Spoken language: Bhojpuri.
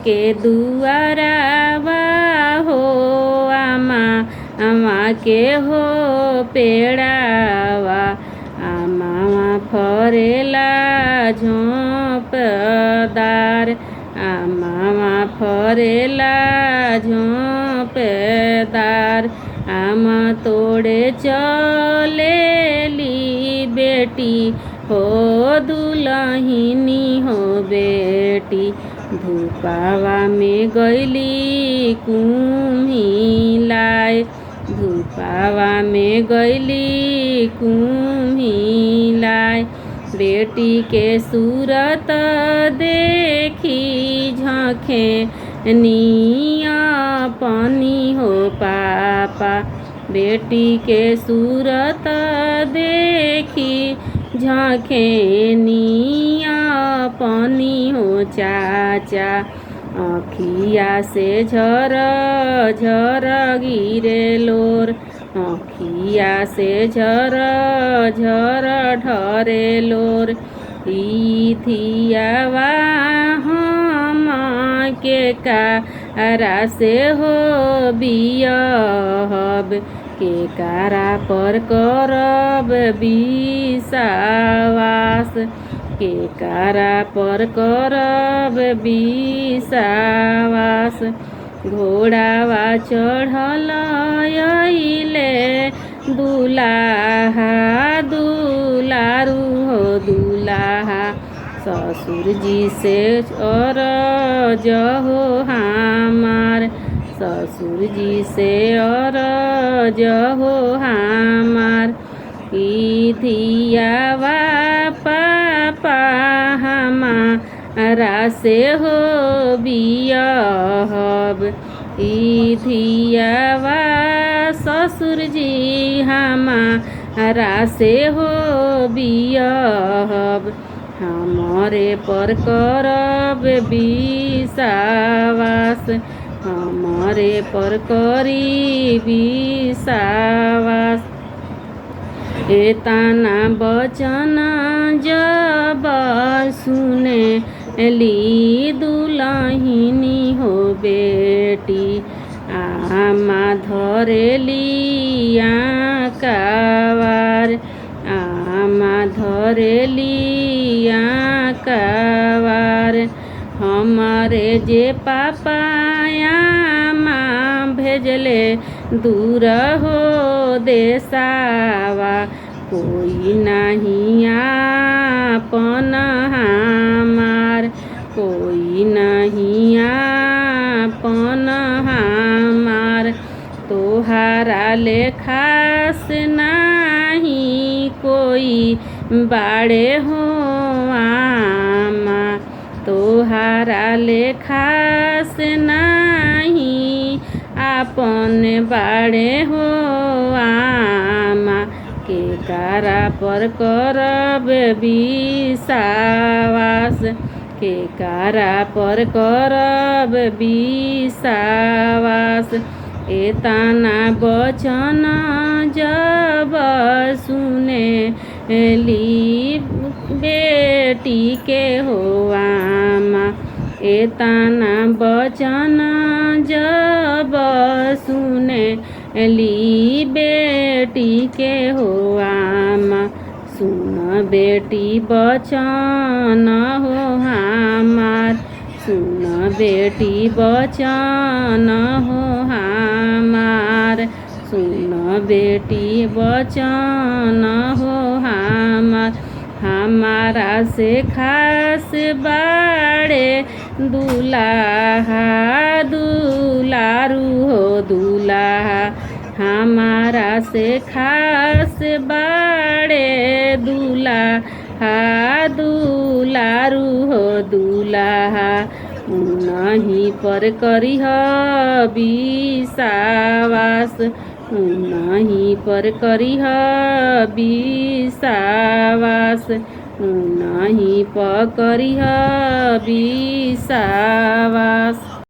के दुआरावा हो आमा आमा के हो पेड़ावा आमा फरेला झोंपदार आमा फरेला झोंपदार आमा तोड़े चलेली बेटी हो दुलहिनी हो बेटी धूपावा में गईली कुम्हिलाए धूपावा में गईली कुम्हिलाए बेटी के सूरत देखी झांखे निया पानी हो पापा बेटी के सूरत देखी झांखे निया पानी हो चाचा अखिया से झर झर गिरे लोर अखिया से झर झर ढरे लोर थियावा हम के कारा से हो बियहब के कारा पर करब विश्वास के कारा पर करब विश्वास घोड़ावा चढ़ल अइले दुलाहा दुलारू हो दुलाहा ससुर जी से अरज हो हमार ससुर जी से अरज हो हमार थियावा पापा हमारा से हो बियहब थियावा ससुर जी हमारा से हो बियहब हमारे पर करब विश्वास हमारे पर करी विश्वास एतना बचन जब सुने ली दुलहिनी हो बेटी आमा धरेली आकावार आमा धरेली आकावार हमारे जे पापा आमा भेजले दूर हो देसावा कोई नहीं आपन हमार कोई नहीं आपन हमार तोहारा लेखास नहीं कोई बाड़े हो आमा तोहारा लेखास नहीं आपन बाड़े हो आमा के कारा पर करब विश्वास के कारा पर करब विश्वास एतना बचन जब सुने ली बेटी के हो आमा एतना बचन जब सुने ली बेटी के हो आमा सुन बेटी बचन हो हमार सुन बेटी बचन हो हमार सुन बेटी बचन हो हमार हमारा से खास बाड़े दुलाहा दुलारू हो दुलाहा हमारा से खास बाड़े दुलाहा दुलारू हो दुलाहा नहीं पर करिह विश्वास नहीं पर करिह विश्वास नहीं पर करिह विश्वास।